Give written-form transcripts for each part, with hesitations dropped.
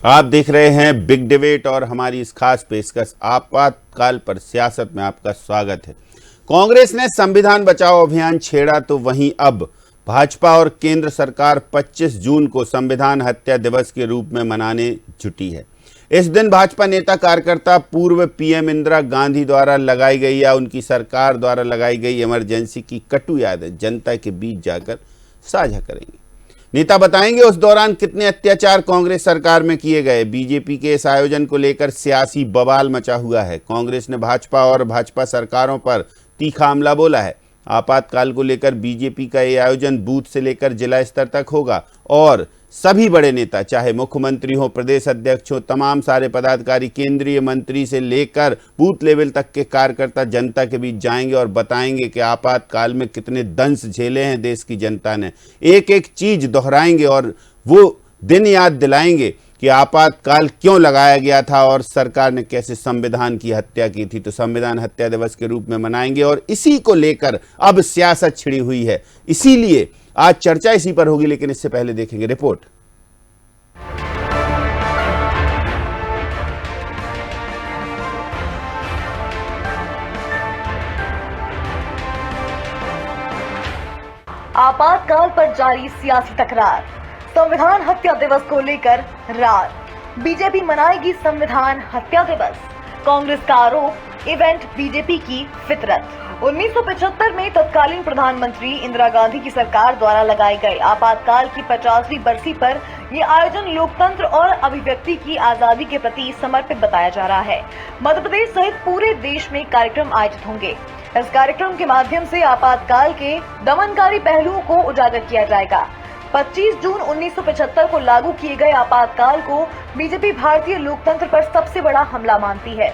आप देख रहे हैं बिग डिबेट और हमारी इस खास पेशकश आपातकाल पर सियासत में आपका स्वागत है। कांग्रेस ने संविधान बचाओ अभियान छेड़ा तो वहीं अब भाजपा और केंद्र सरकार 25 जून को संविधान हत्या दिवस के रूप में मनाने जुटी है। इस दिन भाजपा नेता कार्यकर्ता पूर्व पीएम इंदिरा गांधी द्वारा लगाई गई या उनकी सरकार द्वारा लगाई गई इमरजेंसी की कटु यादें जनता के बीच जाकर साझा करेंगे। नेता बताएंगे उस दौरान कितने अत्याचार कांग्रेस सरकार में किए गए। बीजेपी के इस आयोजन को लेकर सियासी बवाल मचा हुआ है। कांग्रेस ने भाजपा और भाजपा सरकारों पर तीखा हमला बोला है। आपातकाल को लेकर बीजेपी का ये आयोजन बूथ से लेकर जिला स्तर तक होगा और सभी बड़े नेता, चाहे मुख्यमंत्री हो, प्रदेश अध्यक्ष हो, तमाम सारे पदाधिकारी, केंद्रीय मंत्री से लेकर बूथ लेवल तक के कार्यकर्ता जनता के बीच जाएंगे और बताएंगे कि आपातकाल में कितने दंश झेले हैं देश की जनता ने। एक एक चीज दोहराएंगे और वो दिन याद दिलाएंगे कि आपातकाल क्यों लगाया गया था और सरकार ने कैसे संविधान की हत्या की थी। तो संविधान हत्या दिवस के रूप में मनाएंगे और इसी को लेकर अब सियासत छिड़ी हुई है, इसीलिए आज चर्चा इसी पर होगी। लेकिन इससे पहले देखेंगे रिपोर्ट। आपातकाल पर जारी सियासी तकरार। संविधान हत्या दिवस को लेकर रार। बीजेपी मनाएगी संविधान हत्या दिवस। कांग्रेस का आरोप, इवेंट बीजेपी की फितरत। 1975 में तत्कालीन प्रधानमंत्री इंदिरा गांधी की सरकार द्वारा लगाए गए आपातकाल की 50वीं बरसी पर यह आयोजन लोकतंत्र और अभिव्यक्ति की आजादी के प्रति समर्पित बताया जा रहा है। मध्य प्रदेश सहित पूरे देश में कार्यक्रम आयोजित होंगे। इस कार्यक्रम के माध्यम से आपातकाल के दमनकारी पहलुओं को उजागर किया जाएगा। 25 जून 1975 को लागू किए गए आपातकाल को बीजेपी भारतीय लोकतंत्र पर सबसे बड़ा हमला मानती है।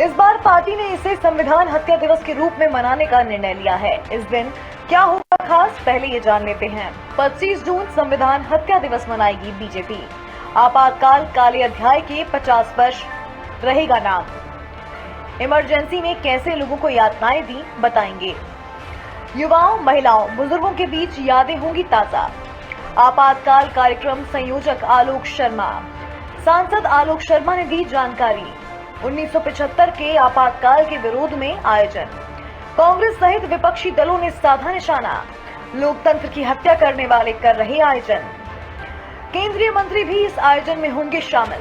इस बार पार्टी ने इसे संविधान हत्या दिवस के रूप में मनाने का निर्णय लिया है। इस दिन क्या होगा खास, पहले ये जान लेते हैं। 25 जून संविधान हत्या दिवस मनाएगी बीजेपी। आपातकाल काले अध्याय के 50 वर्ष रहेगा नाम। इमरजेंसी में कैसे लोगों को यातनाएं दी, बताएंगे। युवाओं, महिलाओं, बुजुर्गों के बीच यादें होंगी ताजा। आपातकाल कार्यक्रम संयोजक आलोक शर्मा। सांसद आलोक शर्मा ने दी जानकारी। 1975 के आपातकाल के विरोध में आयोजन। कांग्रेस सहित विपक्षी दलों ने साधा निशाना। लोकतंत्र की हत्या करने वाले कर रहे आयोजन। केंद्रीय मंत्री भी इस आयोजन में होंगे शामिल।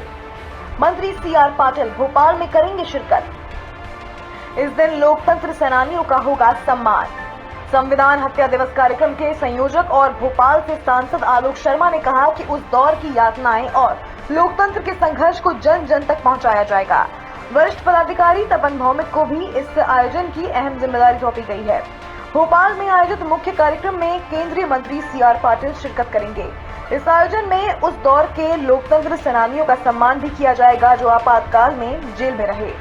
मंत्री सीआर पाटिल भोपाल में करेंगे शिरकत। इस दिन लोकतंत्र सेनानियों का होगा सम्मान। संविधान हत्या दिवस कार्यक्रम के संयोजक और भोपाल से सांसद आलोक शर्मा ने कहा कि उस दौर की यातनाएं और लोकतंत्र के संघर्ष को जन जन तक पहुंचाया जाएगा। वरिष्ठ पदाधिकारी तपन भौमिक को भी इस आयोजन की अहम जिम्मेदारी सौंपी गई है। भोपाल में आयोजित मुख्य कार्यक्रम में केंद्रीय मंत्री सीआर पाटिल शिरकत करेंगे। इस आयोजन में उस दौर के लोकतंत्र सेनानियों का सम्मान भी किया जाएगा जो आपातकाल में जेल में रहे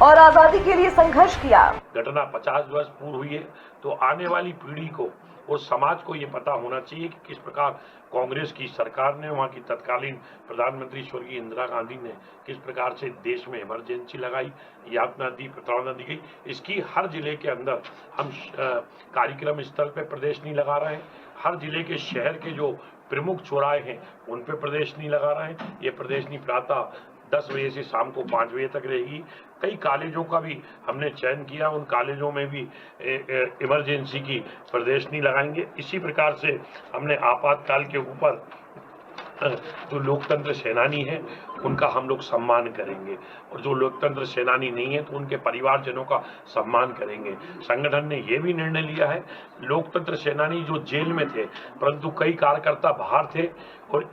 और आजादी के लिए संघर्ष किया। घटना 50 वर्ष पूर्व हुई है, तो आने वाली पीढ़ी को और समाज को ये पता होना चाहिए कि किस प्रकार कांग्रेस की सरकार ने, वहाँ की तत्कालीन प्रधानमंत्री स्वर्गीय इंदिरा गांधी ने किस प्रकार से देश में इमरजेंसी लगाई, यातना दी, प्रताड़ना दी गई। इसकी हर जिले के अंदर हम कार्यक्रम स्थल पे प्रदर्शनी लगा रहे हैं। हर जिले के शहर के जो प्रमुख चौराहे हैं उन पे प्रदर्शनी लगा रहे हैं। ये प्रदर्शनी प्रातः 10 बजे से शाम को 5 बजे तक रहेगी। कई कॉलेजों का भी हमने चयन किया, उन कॉलेजों में भी इमरजेंसी की प्रदर्शनी लगाएंगे। इसी प्रकार से हमने आपातकाल के ऊपर जो लोकतंत्र सेनानी हैं उनका हम लोग सम्मान करेंगे और जो लोकतंत्र सेनानी नहीं है तो उनके परिवारजनों का सम्मान करेंगे। संगठन ने यह भी निर्णय लिया है, लोकतंत्र सेनानी जो जेल में थे परंतु कई कार्यकर्ता बाहर थे और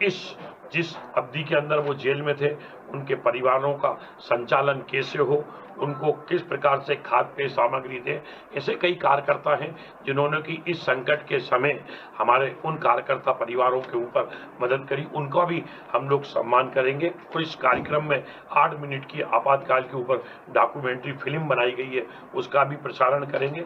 जिस अवधि के अंदर वो जेल में थे उनके परिवारों का संचालन कैसे हो, उनको किस प्रकार से खाद्य सामग्री दे। ऐसे कई कार्यकर्ता हैं जिन्होंने कि इस संकट के समय हमारे उन कार्यकर्ता परिवारों के ऊपर मदद करी, उनका भी हम लोग सम्मान करेंगे। और इस कार्यक्रम में 8 मिनट की आपातकाल के ऊपर डॉक्यूमेंट्री फिल्म बनाई गई है, उसका भी प्रसारण करेंगे।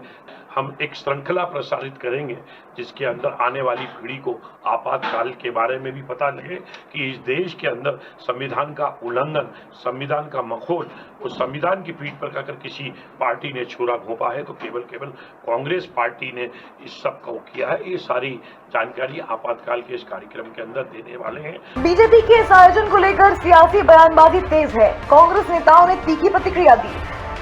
हम एक श्रृंखला प्रसारित करेंगे जिसके अंदर आने वाली पीढ़ी को आपातकाल के बारे में भी पता लगे कि इस देश के अंदर संविधान का उल्लंघन, संविधान का मखौल, उस संविधान की पीठ पर अगर किसी पार्टी ने छुरा घोंपा है तो केवल कांग्रेस पार्टी ने इस सब को किया है। ये सारी जानकारी आपातकाल के इस कार्यक्रम के अंदर देने वाले हैं। बीजेपी के इस आयोजन को लेकर सियासी बयानबाजी तेज है। कांग्रेस नेताओं ने तीखी प्रतिक्रिया दी।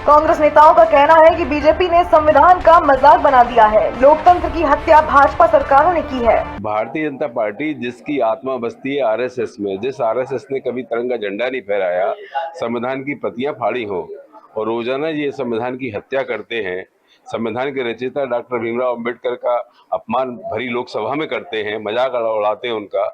कांग्रेस नेताओं का कहना है कि बीजेपी ने संविधान का मजाक बना दिया है। लोकतंत्र की हत्या भाजपा सरकारों ने की है। भारतीय जनता पार्टी जिसकी आत्मा बसती है आरएसएस में, जिस आरएसएस ने कभी तिरंगा झंडा नहीं फहराया, संविधान की प्रतियां फाड़ी हो और रोजाना ये संविधान की हत्या करते हैं, संविधान के रचयिता डॉक्टर भीमराव अंबेडकर का अपमान भरी लोकसभा में करते हैं, मजाक उड़ाते हैं उनका।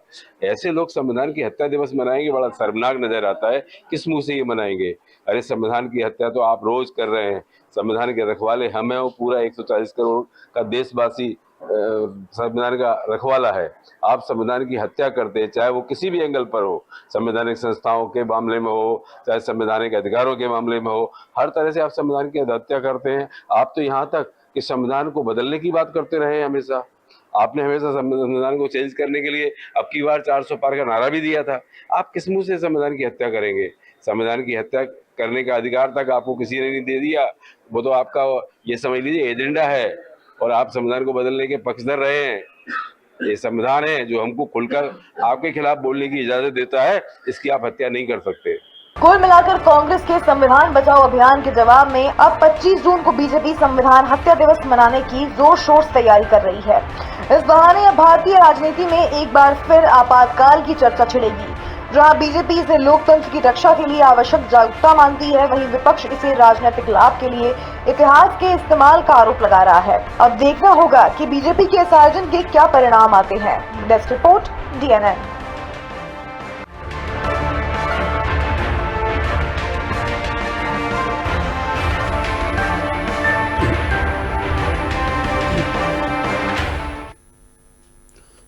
ऐसे लोग संविधान की हत्या दिवस मनाएंगे, बड़ा शर्मनाक नजर आता है। किस मुंह से ये मनाएंगे? अरे संविधान की हत्या तो आप रोज कर रहे हैं। संविधान के रखवाले हम हैं, वो पूरा 140 करोड़ का देशवासी संविधान का रखवाला है। आप संविधान की हत्या करते हैं, चाहे वो किसी भी एंगल पर हो, संवैधानिक संस्थाओं के मामले में हो, चाहे संवैधानिक अधिकारों के मामले में हो, हर तरह से आप संविधान की हत्या करते हैं। आप तो यहाँ तक कि संविधान को बदलने की बात करते रहे हमेशा। आपने हमेशा संविधान को चेंज करने के लिए अब की बार 400 पार का नारा भी दिया था। आप किस मुंह से संविधान की हत्या करेंगे? संविधान की हत्या करने का अधिकार तक आपको किसी ने नहीं दे दिया। वो तो आपका ये समझ लीजिए एजेंडा है और आप संविधान को बदलने के पक्षधर रहे हैं। ये संविधान है जो हमको खुलकर आपके खिलाफ बोलने की इजाजत देता है, इसकी आप हत्या नहीं कर सकते। कुल मिलाकर कांग्रेस के संविधान बचाओ अभियान के जवाब में अब 25 जून को बीजेपी संविधान हत्या दिवस मनाने की जोर शोर से तैयारी कर रही है। इस बहाने अब भारतीय राजनीति में एक बार फिर आपातकाल की चर्चा छिड़ेगी। जहां बीजेपी इसे लोकतंत्र की रक्षा के लिए आवश्यक जागरूकता मानती है, वहीं विपक्ष इसे राजनीतिक लाभ के लिए इतिहास के इस्तेमाल का आरोप लगा रहा है। अब देखना होगा कि बीजेपी के इस आयोजन के क्या परिणाम आते हैं। Desk report, DNN।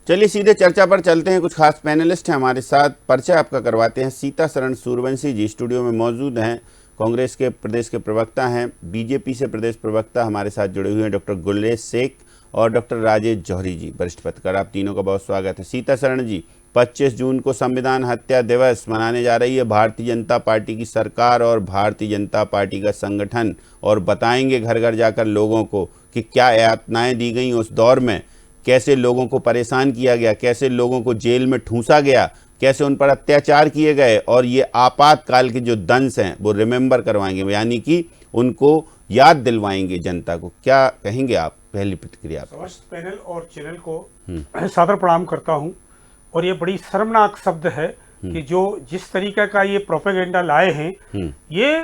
चलिए सीधे चर्चा पर चलते हैं। कुछ खास पैनलिस्ट हैं हमारे साथ। परिचय आपका करवाते हैं। सीतासरण सूर्यवंशी जी स्टूडियो में मौजूद हैं, कांग्रेस के प्रदेश के प्रवक्ता हैं। बीजेपी से प्रदेश प्रवक्ता हमारे साथ जुड़े हुए हैं डॉक्टर गुलेश शेख और डॉक्टर राजेश जौहरी जी, वरिष्ठ पत्रकार। आप तीनों का बहुत स्वागत है। सीतासरण जी, 25 जून को संविधान हत्या दिवस मनाने जा रही है भारतीय जनता पार्टी की सरकार और भारतीय जनता पार्टी का संगठन, और बताएंगे घर घर जाकर लोगों को कि क्या यातनाएं दी गई उस दौर में, कैसे लोगों को परेशान किया गया, कैसे लोगों को जेल में ठूंसा गया, कैसे उन पर अत्याचार किए गए, और ये आपातकाल के जो दंश हैं वो रिमेंबर करवाएंगे, यानी कि उनको याद दिलवाएंगे जनता को। क्या कहेंगे आप? पहली प्रतिक्रिया। समस्त पैनल और चैनल को सादर प्रणाम करता हूं। और ये बड़ी शर्मनाक शब्द है कि जो जिस तरीके का ये प्रोपेगेंडा लाए हैं, ये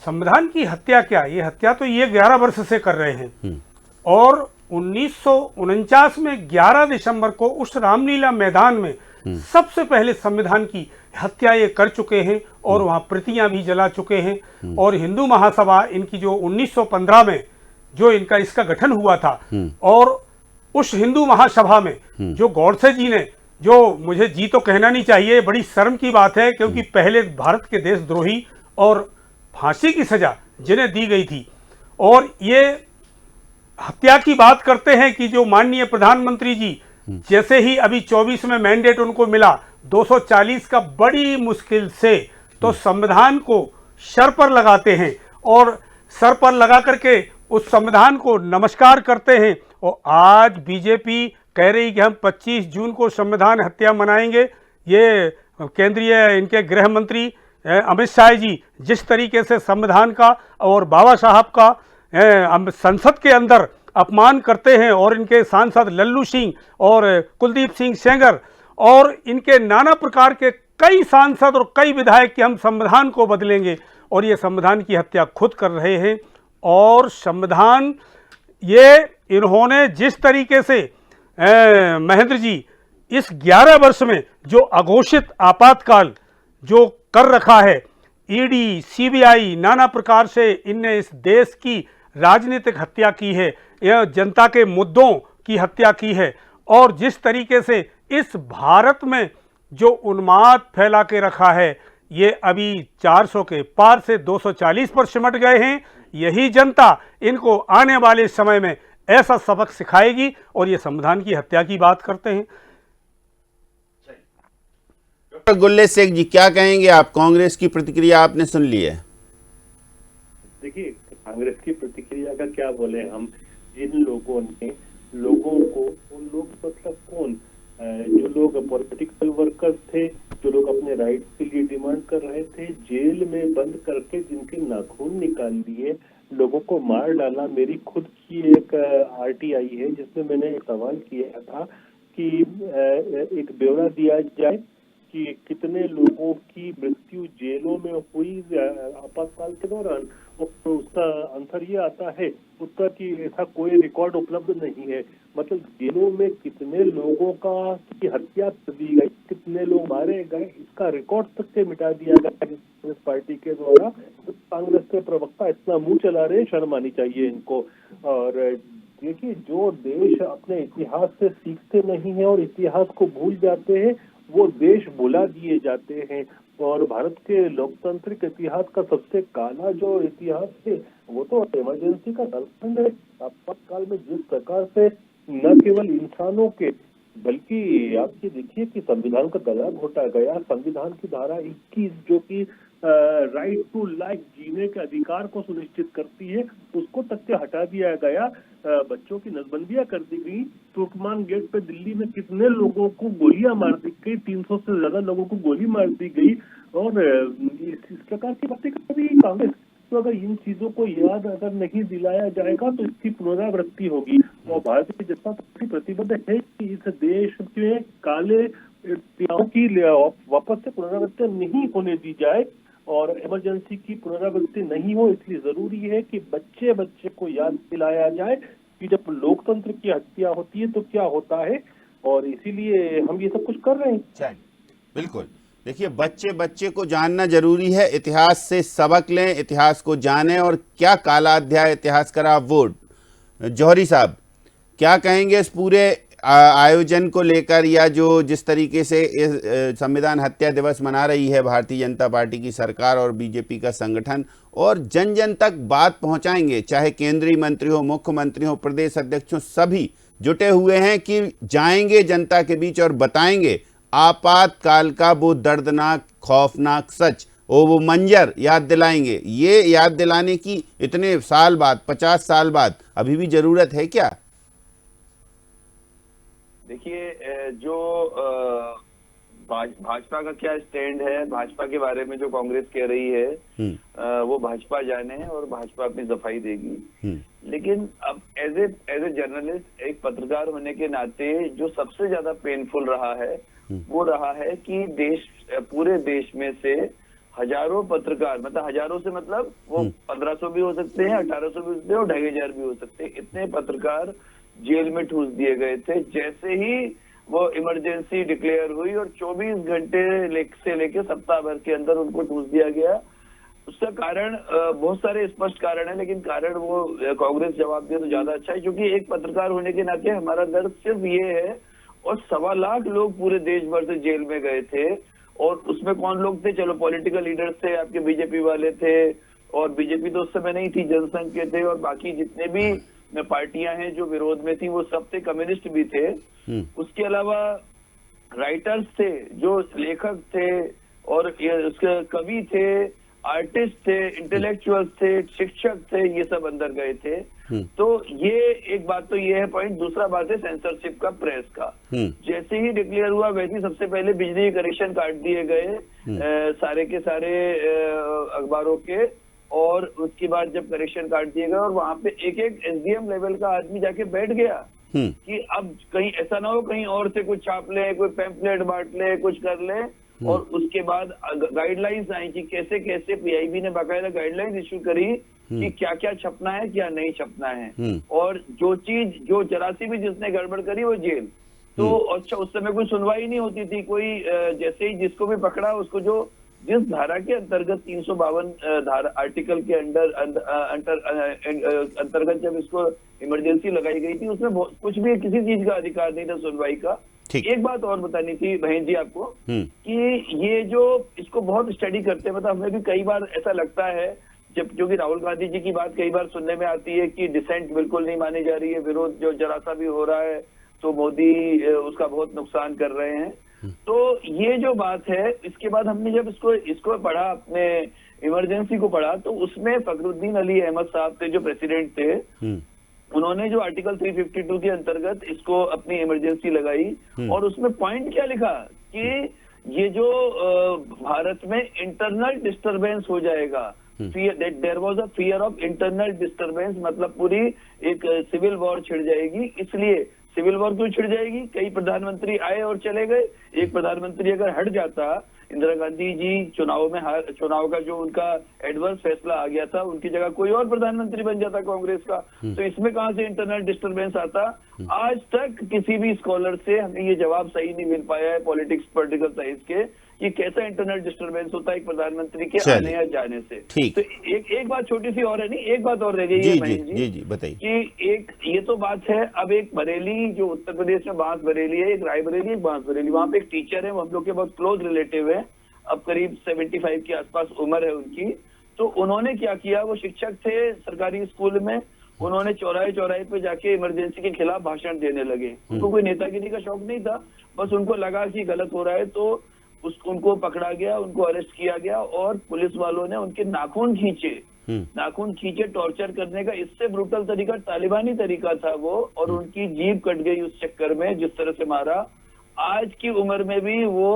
संविधान की हत्या क्या, ये हत्या तो ये 11 वर्ष से कर रहे हैं। और 1949 में 11 दिसंबर को उस रामलीला मैदान में सबसे पहले संविधान की हत्या ये कर चुके हैं और वहां प्रतियां भी जला चुके हैं। और हिंदू महासभा इनकी जो 1915 में जो इनका इसका गठन हुआ था, और उस हिंदू महासभा में जो गौडसे जी ने, जो मुझे जी तो कहना नहीं चाहिए, बड़ी शर्म की बात है, क्योंकि पहले भारत के देशद्रोही और फांसी की सजा जिन्हें दी गई थी, और ये हत्या की बात करते हैं कि जो माननीय प्रधानमंत्री जी जैसे ही अभी 24 में मैंडेट उनको मिला, 240 का बड़ी मुश्किल से तो संविधान को सर पर लगाते हैं और सर पर लगा करके उस संविधान को नमस्कार करते हैं। और आज बीजेपी कह रही कि हम 25 जून को संविधान हत्या मनाएंगे। ये केंद्रीय इनके गृह मंत्री अमित शाह जी जिस तरीके से संविधान का और बाबा साहब का संसद के अंदर अपमान करते हैं, और इनके सांसद लल्लू सिंह और कुलदीप सिंह सेंगर और इनके नाना प्रकार के कई सांसद और कई विधायक कि हम संविधान को बदलेंगे, और ये संविधान की हत्या खुद कर रहे हैं। और संविधान ये इन्होंने जिस तरीके से महेंद्र जी इस 11 वर्ष में जो अघोषित आपातकाल जो कर रखा है, ईडी, सीबीआई, नाना प्रकार से इनने इस देश की राजनीतिक हत्या की है, यह जनता के मुद्दों की हत्या की है। और जिस तरीके से इस भारत में जो उन्माद फैला के रखा है, ये अभी 400 के पार से 240 पर सिमट गए हैं। यही जनता इनको आने वाले समय में ऐसा सबक सिखाएगी, और ये संविधान की हत्या की बात करते हैं। डॉक्टर गुलेश शेख जी, क्या कहेंगे आप? कांग्रेस की प्रतिक्रिया आपने सुन ली है। देखिए, कांग्रेस की प्रतिक्रिया का क्या बोले हम। जिन लोगों ने लोगों को, उन लोग मतलब कौन, जो लोग पॉलिटिकल वर्कर्स थे, जो लोग अपने राइट्स के लिए डिमांड कर रहे थे, जेल में बंद करके जिनके नाखून निकाल दिए, लोगों को मार डाला। मेरी खुद की एक आरटीआई है जिसमें मैंने एक सवाल किया था कि एक ब्यौरा दिया जाए कि कितने लोगों की मृत्यु जेलों में हुई आपातकाल के दौरान। और उसका आंसर ये आता है उत्तर कि ऐसा कोई रिकॉर्ड उपलब्ध नहीं है। मतलब जेलों में कितने लोगों की हत्या कर दी गई, कितने लोग मारे गए, इसका रिकॉर्ड तक से मिटा दिया गया कांग्रेस पार्टी के द्वारा। तो कांग्रेस के प्रवक्ता इतना मुंह चला रहे, शर्म आनी चाहिए इनको। और देखिए, जो देश अपने इतिहास से सीखते नहीं है और इतिहास को भूल जाते हैं, वो देश भुला दिए जाते हैं। और भारत के लोकतांत्रिक इतिहास का सबसे काला जो इतिहास है वो तो इमरजेंसी का कालखंड है। आपातकाल में जिस प्रकार से न केवल इंसानों के बल्कि आप ये देखिए कि संविधान का गला घोटा गया। संविधान की धारा 21 जो कि राइट टू लाइफ, जीने के अधिकार को सुनिश्चित करती है, उसको तक से हटा दिया गया। बच्चों की नसबंदियां कर दी गई। तुर्कमान गेट पे दिल्ली में कितने लोगों को गोलियां मार दी गई, 300 से ज्यादा लोगों को गोली मार दी गई। और इस प्रकार की बातें कभी कांग्रेस, तो अगर इन चीजों को याद अगर नहीं दिलाया जाएगा तो इसकी पुनरावृत्ति होगी। और भारतीय जनता पार्टी प्रतिबद्ध है कि इस देश में काले इतिहासों की वापस से पुनरावृत्ति नहीं होने दी जाए और इमरजेंसी की पुनरावृत्ति नहीं हो। इसलिए जरूरी है कि बच्चे बच्चे को याद दिलाया जाए कि जब लोकतंत्र की हत्या होती है तो क्या होता है। और इसीलिए हम ये सब कुछ कर रहे हैं। बिल्कुल, देखिए, बच्चे बच्चे को जानना जरूरी है। इतिहास से सबक लें, इतिहास को जानें और क्या काला अध्याय इतिहास का रहा वो। जौहरी साहब, क्या कहेंगे इस पूरे आयोजन को लेकर, या जो जिस तरीके से संविधान हत्या दिवस मना रही है भारतीय जनता पार्टी की सरकार और बीजेपी का संगठन, और जन जन तक बात पहुंचाएंगे, चाहे केंद्रीय मंत्री हो, मुख्यमंत्री हो, प्रदेश अध्यक्ष हो, सभी जुटे हुए हैं कि जाएंगे जनता के बीच और बताएंगे आपातकाल का वो दर्दनाक खौफनाक सच, वो मंजर याद दिलाएंगे। ये याद दिलाने की इतने साल बाद, 50 साल बाद अभी भी जरूरत है क्या? देखिए, जो भाजपा का क्या स्टैंड है, भाजपा के बारे में जो कांग्रेस कह रही है वो भाजपा जाने और भाजपा अपनी सफाई देगी। लेकिन अब एज ए जर्नलिस्ट, एक पत्रकार होने के नाते जो सबसे ज्यादा पेनफुल रहा है वो रहा है कि पूरे देश में से हजारों पत्रकार, मतलब हजारों से मतलब वो 1500 भी हो सकते हैं, 1800 भी हो सकते हैं और 2500 भी हो सकते हैं, इतने पत्रकार जेल में ठूस दिए गए थे जैसे ही वो इमरजेंसी डिक्लेयर हुई। और 24 घंटे से लेके सप्ताह भर के अंदर उनको ठूस दिया गया। उसका कारण बहुत सारे स्पष्ट कारण है, लेकिन कारण वो कांग्रेस जवाब दे तो ज्यादा अच्छा है, क्योंकि एक पत्रकार होने के नाते हमारा दर्द सिर्फ ये है। और 1.25 लाख लोग पूरे देश भर से जेल में गए थे। और उसमें कौन लोग थे? चलो, पॉलिटिकल लीडर्स थे, आपके बीजेपी वाले थे, और बीजेपी तो उस समय नहीं थी, जनसंघ के थे, और बाकी जितने भी पार्टियां हैं जो विरोध में थी वो सब थे, कम्युनिस्ट भी थे। उसके अलावा राइटर्स थे, जो लेखक थे, और उसके कवि थे, आर्टिस्ट थे, इंटेलेक्चुअल्स थे, शिक्षक थे, ये सब अंदर गए थे। तो ये एक बात तो ये है पॉइंट। दूसरा बात है सेंसरशिप का, प्रेस का। जैसे ही डिक्लेयर हुआ वैसे ही सबसे पहले बिजली कनेक्शन काट दिए गए सारे के सारे अखबारों के। और उसके बाद जब कनेक्शन काट दिए गए और वहां पे एक एक एसडीएम लेवल का आदमी जाके बैठ गया कि अब कहीं ऐसा ना हो कहीं और से कुछ छाप ले, कोई पैम्पलेट बांट ले, कुछ कर ले। और उसके बाद गाइडलाइंस आई कि कैसे कैसे, पीआईबी ने बाकायदा गाइडलाइंस इश्यू करी कि क्या क्या छपना है, क्या नहीं छपना है। और जो जरा सी भी जिसने गड़बड़ करी वो जेल। तो अच्छा, उस समय कोई सुनवाई नहीं होती थी, कोई जैसे ही जिसको भी पकड़ा उसको जो जिस धारा के अंतर्गत 352 धारा आर्टिकल के अंतर्गत जब इसको इमरजेंसी लगाई गई थी, उसमें कुछ भी किसी चीज का अधिकार नहीं था सुनवाई का। एक बात और बतानी थी बहन जी आपको कि ये जो इसको बहुत स्टडी करते हैं, मतलब हमें भी कई बार ऐसा लगता है जब, क्योंकि राहुल गांधी जी की बात कई बार सुनने में आती है कि डिसेंट बिल्कुल नहीं मानी जा रही है, विरोध जो जरा सा भी हो रहा है तो मोदी उसका बहुत नुकसान कर रहे हैं। तो ये जो बात है, इसके बाद हमने जब इसको पढ़ा अपने इमरजेंसी को पढ़ा तो उसमें फखरुद्दीन अली अहमद साहब थे जो प्रेसिडेंट थे, उन्होंने जो आर्टिकल 352 के अंतर्गत इसको अपनी इमरजेंसी लगाई और उसमें पॉइंट क्या लिखा कि ये जो भारत में इंटरनल डिस्टरबेंस हो जाएगा, there was a fear of internal disturbance, मतलब पूरी एक सिविल वॉर छिड़ जाएगी। इसलिए सिविल वॉर क्यों छिड़ जाएगी, कई प्रधानमंत्री आए और चले गए, एक प्रधानमंत्री अगर हट जाता, इंदिरा गांधी जी चुनाव का जो उनका एडवर्स फैसला आ गया था, उनकी जगह कोई और प्रधानमंत्री बन जाता कांग्रेस का, तो इसमें कहां से इंटरनल डिस्टरबेंस आता। आज तक किसी भी स्कॉलर से हमें ये जवाब सही नहीं मिल पाया है पॉलिटिक्स पॉलिटिकल साइंस के कि कैसा इंटरनल डिस्टरबेंस होता है एक प्रधानमंत्री के आने या जाने से। तो एक बात छोटी सी और है, नहीं एक बात और रह गई है महेंद्र जी, बताइए कि एक ये तो बात है, अब एक बरेली जो उत्तर प्रदेश में बांस बरेली है, एक रायबरेली, एक बांस बरेली, वहां पे एक टीचर है, वो हम लोग के बहुत क्लोज रिलेटिव है, अब करीब 75 के आसपास उम्र है उनकी। तो उन्होंने क्या किया, वो शिक्षक थे सरकारी स्कूल में, उन्होंने चौराहे पे जाके इमरजेंसी के खिलाफ भाषण देने लगे। उनको कोई नेतागिरी का शौक नहीं था, बस उनको लगा कि गलत हो रहा है, तो उनको पकड़ा गया, उनको अरेस्ट किया गया और पुलिस वालों ने उनके नाखून खींचे टॉर्चर करने का। इससे ब्रूटल तरीका तालिबानी तरीका था वो, और उनकी जीभ कट गई उस चक्कर में, जिस तरह से मारा। आज की उम्र में भी वो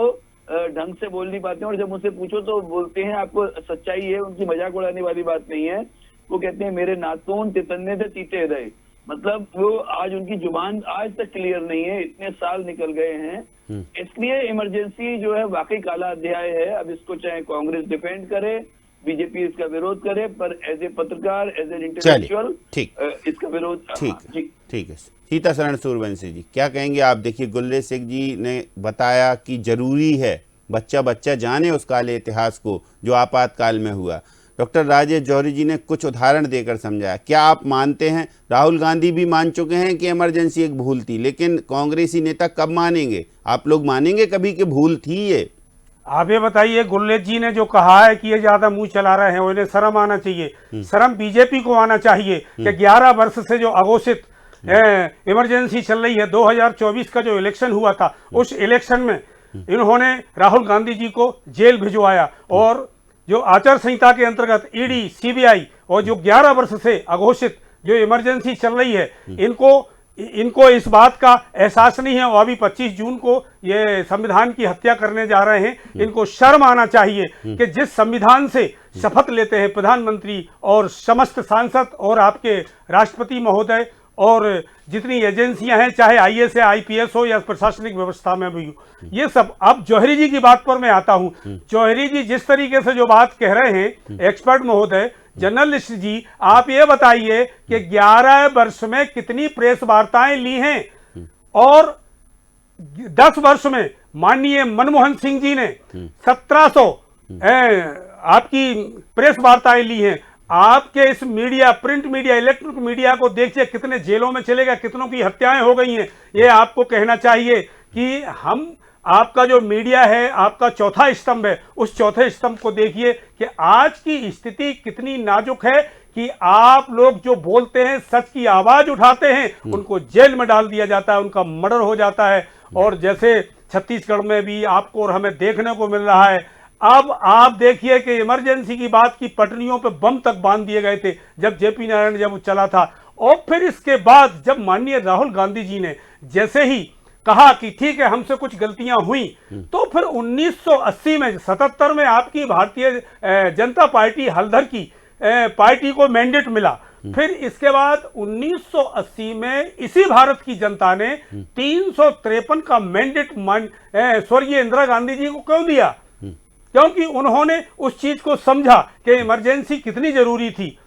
ढंग से बोल नहीं पाते हैं, और जब उनसे पूछो तो बोलते हैं, आपको सच्चाई है, उनकी मजाक उड़ाने वाली बात नहीं है, वो कहते हैं मेरे नाखून तितन्ने थे तीते रहे, मतलब वो आज उनकी जुबान आज तक क्लियर नहीं है, इतने साल निकल गए हैं। इसलिए इमरजेंसी जो है वाकई काला अध्याय है। अब इसको चाहे कांग्रेस डिफेंड करे, बीजेपी इसका विरोध करे, पर एज ए पत्रकार, एज एन इंटेलेक्चुअल इसका विरोध। ठीक है। सीतासरण सूर्यवंशी जी क्या कहेंगे आप? देखिए गुल्ले सिंह जी ने बताया कि जरूरी है बच्चा जाने उस काले इतिहास को जो आपातकाल में हुआ। डॉक्टर राजेश जौहरी जी ने कुछ उदाहरण देकर समझाया। क्या आप मानते हैं, राहुल गांधी भी मान चुके हैं कि इमरजेंसी एक भूल थी, लेकिन कांग्रेसी नेता कब मानेंगे? आप लोग मानेंगे कभी कि भूल थी ये? आप ये बताइए, गुल्लेट जी ने जो कहा है कि ये ज्यादा मुंह चला रहे हैं, उन्हें शर्म आना चाहिए। शर्म बीजेपी को आना चाहिए कि 11 वर्ष से जो अघोषित इमरजेंसी चल रही है, 2024 का जो इलेक्शन हुआ था, उस इलेक्शन में इन्होंने राहुल गांधी जी को जेल भिजवाया, और जो आचार संहिता के अंतर्गत ईडी, सीबीआई और जो 11 वर्ष से अघोषित जो इमरजेंसी चल रही है, इनको इस बात का एहसास नहीं है। और अभी 25 जून को ये संविधान की हत्या करने जा रहे हैं। इनको शर्म आना चाहिए कि जिस संविधान से शपथ लेते हैं प्रधानमंत्री और समस्त सांसद और आपके राष्ट्रपति महोदय और जितनी एजेंसियां हैं, चाहे आईएएस या आईपीएस हो या प्रशासनिक व्यवस्था में भी हो, ये सब। अब जौहरी जी की बात पर मैं आता हूं। जौहरी जी जिस तरीके से जो बात कह रहे हैं, एक्सपर्ट महोदय, जर्नलिस्ट जी, आप ये बताइए कि 11 वर्ष में कितनी प्रेस वार्ताएं ली हैं, और 10 वर्ष में माननीय मनमोहन सिंह जी ने 1700 आपकी प्रेस वार्ताएं ली हैं। आपके इस media, print media, electronic media को देखिए कितने जेलों में चले गए, कितनों की हत्याएं हो गई हैं। ये आपको कहना चाहिए कि हम, आपका जो मीडिया है, आपका चौथा स्तंभ है, उस चौथे स्तंभ को देखिए कि आज की स्थिति कितनी नाजुक है कि आप लोग जो बोलते हैं, सच की आवाज उठाते हैं, उनको जेल में डाल दिया जाता है, उनका मर्डर हो जाता है। और जैसे छत्तीसगढ़ में भी आपको और हमें देखने को मिल रहा है। अब आप देखिए कि इमरजेंसी की बात की पटरियों पे बम तक बांध दिए गए थे जब जेपी नारायण जब चला था, और फिर इसके बाद जब माननीय राहुल गांधी जी ने जैसे ही कहा कि ठीक है हमसे कुछ गलतियां हुई, तो फिर 1980 में 77 में आपकी भारतीय जनता पार्टी हल्दर की पार्टी को मैंडेट मिला। फिर इसके बाद 1980 में इसी भारत की जनता ने 353 का मैंडेट स्वर्गीय इंदिरा गांधी जी को क्यों दिया? क्योंकि उन्होंने उस चीज को समझा कि इमरजेंसी कितनी जरूरी थी,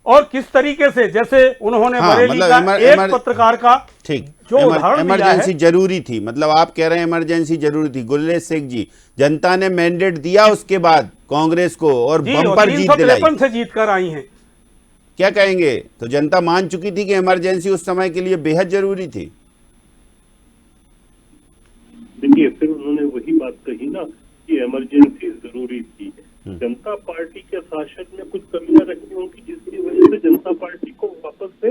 और किस तरीके से, जैसे उन्होंने बरेली का एक पत्रकार का जो उदाहरण इमरजेंसी जरूरी थी, मतलब आप कह रहे हैं इमरजेंसी जरूरी थी। गुल्ले सिंह जी, जनता ने मैंडेट दिया उसके बाद कांग्रेस को, और बम्पर जीत दिलाई, 353 से जीत कर आई है। क्या कहेंगे? तो जनता मान चुकी थी कि इमरजेंसी उस समय के लिए बेहद जरूरी थी। देखिए, फिर उन्होंने वही बात कही ना कि इमरजेंसी जरूरी थी। जनता पार्टी के शासन में कुछ कमियां रखी होंगी, जिसकी वजह से जनता पार्टी को वापस से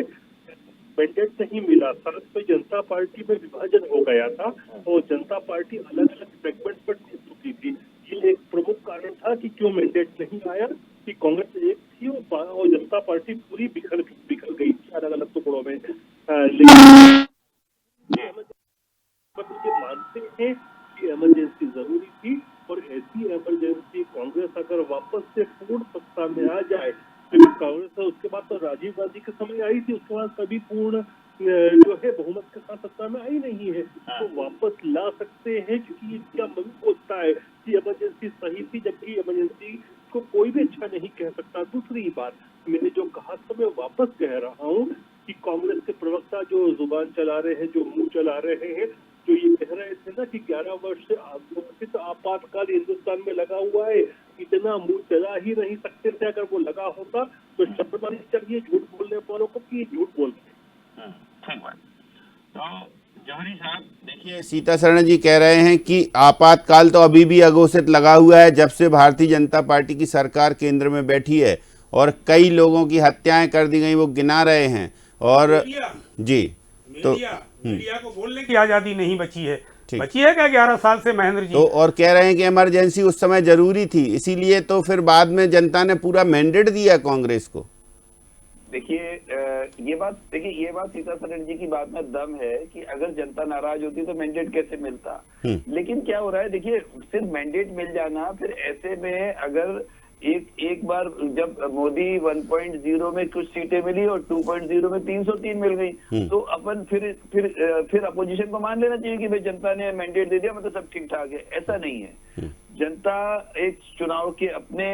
मैंडेट नहीं मिला। साथ में जनता पार्टी में विभाजन हो गया था और जनता पार्टी अलग अलग सेगमेंट पर टूट चुकी थी। ये इसके एक प्रमुख कारण था कि क्यों मैंडेट नहीं आया, कि कांग्रेस एक थी और जनता पार्टी पूरी बिखर गई थी अलग अलग टुकड़ों में। लेकिन ये मानते हैं कि इमरजेंसी जरूरी थी, और ऐसी इमरजेंसी कांग्रेस अगर वापस से पूर्ण सत्ता में आ जाए, तो कांग्रेस उसके बाद तो राजीव गांधी के समय आई थी, उसके बाद कभी पूर्ण जो है बहुमत के साथ सत्ता में आई नहीं है, तो वापस ला सकते हैं, क्योंकि इनका मन होता है कि इमरजेंसी सही थी, जबकि इमरजेंसी को कोई भी अच्छा नहीं कह सकता। दूसरी बात मैंने जो कहा था मैं वापस कह रहा हूँ कि कांग्रेस के प्रवक्ता जो जुबान चला रहे हैं, जो मुंह चला रहे हैं, जो ये कह रहे थे ना कि 11 वर्ष से घोषित आपातकाल हिंदुस्तान में लगा हुआ है, इतना मुंह चला ही नहीं सकते थे। अगर वो लगा होता तो शब्द मानी चाहिए झूठ बोलने वालों को कि झूठ बोलते। ठीक बात। तो जौहरी साहब देखिए, सीता शरण जी कह रहे हैं कि आपातकाल तो अभी भी अघोषित लगा हुआ है, जब से भारतीय जनता पार्टी की सरकार केंद्र में बैठी है, और कई लोगों की हत्याएं कर दी गई, वो गिना रहे हैं। और जी तो मीडिया को बोलने की आजादी नहीं बची है, बची है क्या 11 साल से महेंद्र जी? तो और कह रहे हैं कि इमरजेंसी उस समय जरूरी थी, इसीलिए तो फिर बाद में जनता ने पूरा मैंडेट दिया कांग्रेस को। देखिए ये बात सीता शरण जी की बात में दम है कि अगर जनता नाराज होती तो मैंडेट कैसे मिलता। लेकिन क्या हो रहा है, देखिए सिर्फ मैंडेट मिल जाना, फिर ऐसे में अगर एक बार जब मोदी 1.0 में कुछ सीटें मिली और 2.0 में 303 मिल गई, तो अपन फिर अपोजिशन को मान लेना चाहिए कि भाई जनता ने मैंडेट दे दिया मतलब सब ठीक ठाक है। ऐसा नहीं है। जनता एक चुनाव के अपने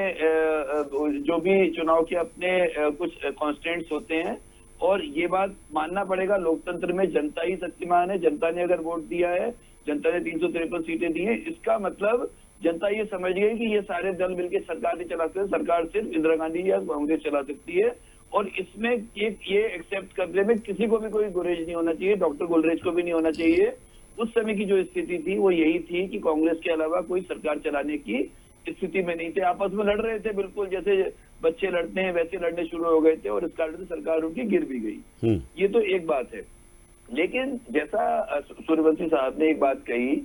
जो भी चुनाव के अपने कुछ कॉन्स्टेंट्स होते हैं, और ये बात मानना पड़ेगा, लोकतंत्र में जनता ही शक्तिमान है। जनता ने अगर वोट दिया है, जनता ने 353 सीटें दी हैं, इसका मतलब जनता ये समझ गई कि ये सारे दल मिलकर सरकार नहीं चला सकते, सरकार सिर्फ इंदिरा गांधी या कांग्रेस चला सकती है। और इसमें ये एक्सेप्ट करने में किसी को भी कोई गुरेज नहीं होना चाहिए, डॉक्टर गुलरेज को भी नहीं होना चाहिए। उस समय की जो स्थिति थी वो यही थी कि कांग्रेस के अलावा कोई सरकार चलाने की स्थिति में नहीं थे। आपस में लड़ रहे थे, बिल्कुल जैसे बच्चे लड़ते हैं वैसे लड़ने शुरू हो गए थे, और इस कारण से सरकार उनकी गिर भी गई। ये तो एक बात है। लेकिन जैसा सूर्यवंशी साहब ने एक बात कही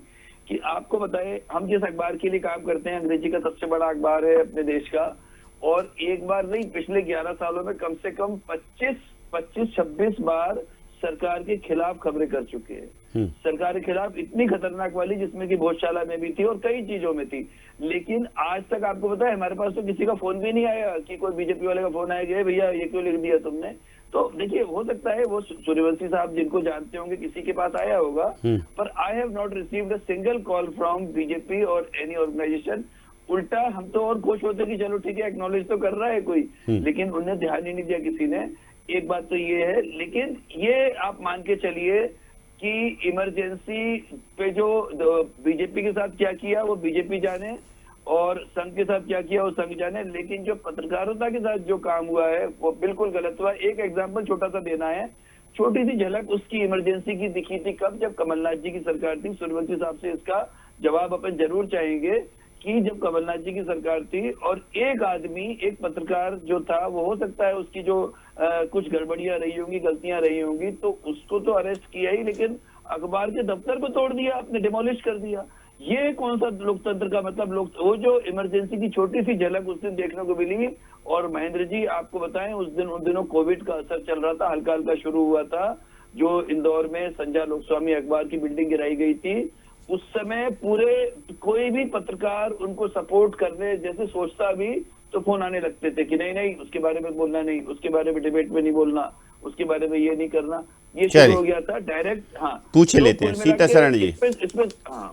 कि आपको बताए, हम जिस अखबार के लिए काम करते हैं, अंग्रेजी का सबसे बड़ा अखबार है अपने देश का, और एक बार नहीं पिछले 11 सालों में कम से कम 25-26 बार सरकार के खिलाफ खबरें कर चुके हैं। सरकार के खिलाफ इतनी खतरनाक वाली, जिसमें कि भोजशाला में भी थी और कई चीजों में थी। लेकिन आज तक आपको पता है हमारे पास तो किसी का फोन भी नहीं आया कि कोई बीजेपी वाले का फोन आया भैया ये क्यों लिख दिया तुमने। तो देखिए, हो सकता है वो सूर्यवंशी साहब जिनको जानते होंगे किसी के पास आया होगा, पर I have not received a single call from BJP और एनी ऑर्गेनाइजेशन। उल्टा हम तो और खुश होते कि चलो ठीक है, एक्नॉलेज तो कर रहा है कोई, लेकिन उन्हें ध्यान ही नहीं दिया किसी ने। एक बात तो ये है। लेकिन ये आप मान के चलिए कि इमरजेंसी पे जो बीजेपी के साथ क्या किया वो बीजेपी जाने, और संघ के साथ क्या किया वो संघ जाने। लेकिन जो पत्रकारिता के साथ जो काम हुआ है वो बिल्कुल गलत हुआ। एक एग्जांपल छोटा सा देना है, छोटी सी झलक उसकी इमरजेंसी की दिखी थी कब, जब कमलनाथ जी की सरकार थी। सूर्यवंशी साहब से इसका जवाब अपन जरूर चाहेंगे कि जब कमलनाथ जी की सरकार थी और एक आदमी, एक पत्रकार जो था, वो हो सकता है उसकी जो कुछ गड़बड़ियां रही होंगी, गलतियां रही होंगी, तो उसको तो अरेस्ट किया ही, लेकिन अखबार के दफ्तर को तोड़ दिया आपने, डिमोलिश कर दिया। ये कौन सा लोकतंत्र का मतलब? वो जो इमरजेंसी की छोटी सी झलक उस दिन देखने को मिली। और महेंद्र जी आपको बताएं, उन दिनों कोविड का असर चल रहा था, हल्का हल्का शुरू हुआ था। जो इंदौर में संजय लोकस्वामी अखबार की बिल्डिंग गिराई गई थी, उस समय पूरे कोई भी पत्रकार उनको सपोर्ट करने जैसे सोचता भी तो फोन आने लगते थे कि नहीं उसके बारे में बोलना नहीं, उसके बारे में डिबेट में नहीं बोलना, उसके बारे में ये नहीं करना। ये शुरू हो गया था डायरेक्ट। हाँ, पूछ लेते हैं सीता शरण जी,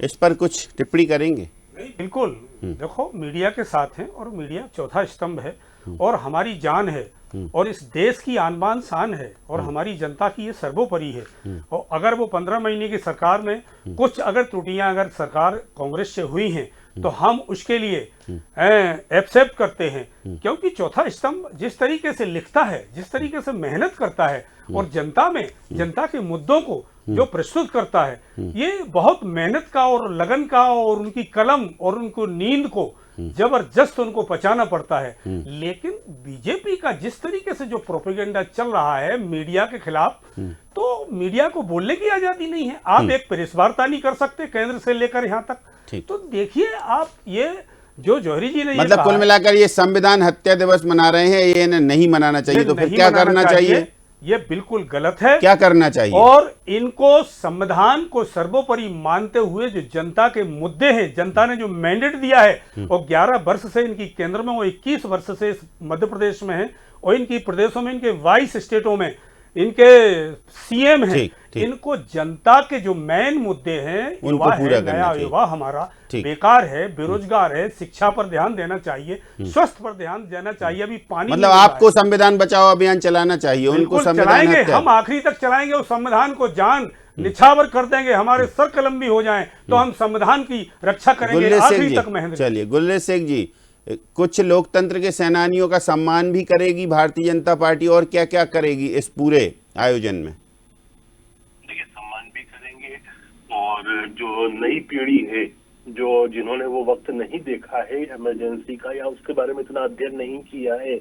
इस पर कुछ टिप्पणी करेंगे? बिल्कुल। देखो, मीडिया के साथ हैं और मीडिया चौथा स्तंभ है और हमारी जान है और इस देश की आन बान शान है और हमारी जनता की ये सर्वोपरि है। और अगर वो 15 महीने की सरकार में कुछ अगर त्रुटियां अगर सरकार कांग्रेस से हुई हैं तो हम उसके लिए एक्सेप्ट करते हैं, क्योंकि चौथा स्तंभ जिस तरीके से लिखता है, जिस तरीके से मेहनत करता है और जनता के मुद्दों को जो प्रस्तुत करता है, ये बहुत मेहनत का और लगन का, और उनकी कलम और उनको नींद को जबरदस्त उनको पचाना पड़ता है। लेकिन बीजेपी का जिस तरीके से जो प्रोपेगेंडा चल रहा है मीडिया के खिलाफ, तो मीडिया को बोलने की आजादी नहीं है। आप एक प्रेस वार्ता नहीं कर सकते केंद्र से लेकर यहाँ तक। तो देखिए आप, ये जो जौहरी जी ने ये मतलब कहा कुल है, मिलाकर ये संविधान हत्या दिवस मना रहे हैं, ये इन्हें नहीं मनाना चाहिए, ये तो फिर नहीं क्या मनाना करना चाहिए? ये बिल्कुल गलत है। क्या करना चाहिए? और इनको संविधान को सर्वोपरि मानते हुए जो जनता के मुद्दे हैं, जनता ने जो मैंडेट दिया है वो 11 वर्ष से इनकी केंद्र में, वो 21 वर्ष से मध्य प्रदेश में है, और इनकी प्रदेशों में, इनके 22 स्टेटों में इनके सीएम हैं। ठीक, ठीक। इनको जनता के जो मेन मुद्दे हैं, उनको युवा पूरा है, करना नया चाहिए। युवा हमारा ठीक। बेकार है, बेरोजगार है, शिक्षा पर ध्यान देना चाहिए, स्वास्थ्य पर ध्यान देना चाहिए। अभी पानी मतलब नहीं मिल रहा आपको है। संविधान बचाओ अभियान चलाना चाहिए, उनको बिल्कुल संविधान चलाएंगे, हत्या। हम आखिरी तक चलाएंगे, उस संविधान को जान निछावर कर देंगे, हमारे सर कलम भी हो जाएं तो हम संविधान की रक्षा करेंगे, गुल्ले शेख आखिरी जी, तक मेहनत। चलिए गुल्ले शेख जी, कुछ लोकतंत्र के सेनानियों का सम्मान भी करेगी भारतीय जनता पार्टी, और क्या क्या करेगी इस पूरे आयोजन में? देखिए, सम्मान भी करेंगे, और जो नई पीढ़ी है, जो जिन्होंने वो वक्त नहीं देखा है इमरजेंसी का, या उसके बारे में इतना अध्ययन नहीं किया है,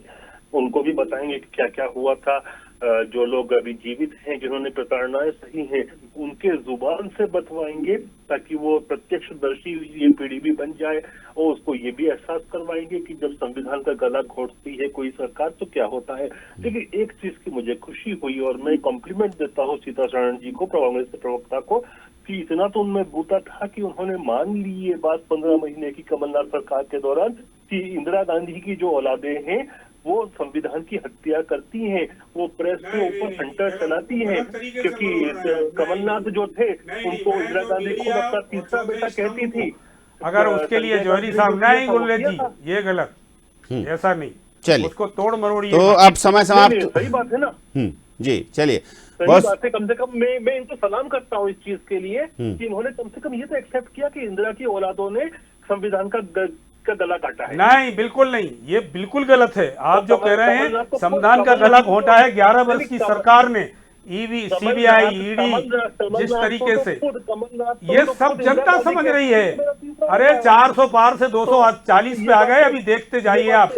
उनको भी बताएंगे कि क्या क्या हुआ था। जो लोग अभी जीवित हैं, जिन्होंने प्रताड़नाएं सही हैं, उनके जुबान से बतवाएंगे, ताकि वो प्रत्यक्षदर्शी ये पीढ़ी भी बन जाए, और उसको ये भी एहसास करवाएंगे कि जब संविधान का गला घोटती है कोई सरकार तो क्या होता है। देखिए, एक चीज की मुझे खुशी हुई, और मैं कॉम्प्लीमेंट देता हूँ सीतारमण जी को, कांग्रेस के प्रवक्ता को, कि इतना तो उनमें बूता था कि उन्होंने मान ली ये बात 15 महीने की कमलनाथ सरकार के दौरान, कि इंदिरा गांधी की जो औलादे हैं वो संविधान की हत्या करती हैं, वो प्रेस के ऊपर हंटर चलाती हैं, क्योंकि कमलनाथ जो थे उनको इंदिरा गांधी खुद अपना तीसरा बेटा कहती थी। अगर उसके लिए जौहरी साहब नहीं, गुल्ले जी ये गलत, ऐसा नहीं, चलिए, उसको तोड़ मरोड़िए। तो अब समय समाप्त। सही बात है ना? जी चलिए, सही बहुत बात है। कम से कम मैं इनको सलाम करता हूँ इस चीज के लिए कि इन्होंने कम से कम ये तो एक्सेप्ट किया कि इंदिरा की औलादों ने संविधान का गला काटा है। नहीं, बिल्कुल नहीं, ये बिल्कुल गलत है। आप जो कह रहे हैं संविधान का गला घोंटा है 11 वर्ष की सरकार ने, ईवी, सीबीआई, ईडी, जिस तरीके से, ये सब जनता समझ रही है। अरे 400 पार से 240 पे आ गए, अभी देखते जाइए आप।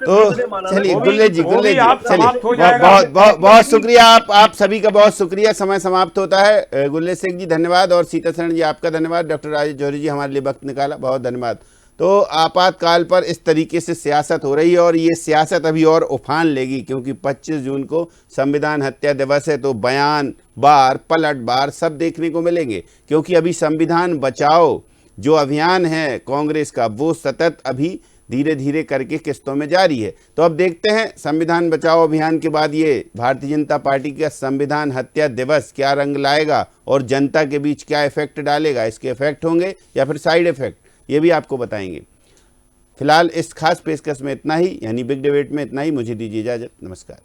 तो चलिए गुल्ले जी, वो भी आप चलिए, समाप्त हो जाएगा। बहुत शुक्रिया, आप सभी का बहुत शुक्रिया। समय समाप्त होता है। गुल्ले शेख जी धन्यवाद, और सीतारमण जी आपका धन्यवाद। डॉक्टर राजेश जौहरी जी हमारे लिए वक्त निकाला, बहुत धन्यवाद। तो आपातकाल पर इस तरीके से सियासत हो रही है, और ये सियासत अभी और उफान लेगी, क्योंकि 25 जून को संविधान हत्या दिवस है, तो बयान बार, पलट बार सब देखने को मिलेंगे, क्योंकि अभी संविधान बचाओ जो अभियान है कांग्रेस का, वो सतत अभी धीरे धीरे करके किस्तों में जारी है। तो अब देखते हैं संविधान बचाओ अभियान के बाद ये भारतीय जनता पार्टी का संविधान हत्या दिवस क्या रंग लाएगा, और जनता के बीच क्या इफेक्ट डालेगा। इसके इफेक्ट होंगे या फिर साइड इफेक्ट, ये भी आपको बताएंगे। फिलहाल इस खास पेशकश में इतना ही, यानी बिग डिबेट में इतना ही। मुझे दीजिए इजाजत, नमस्कार।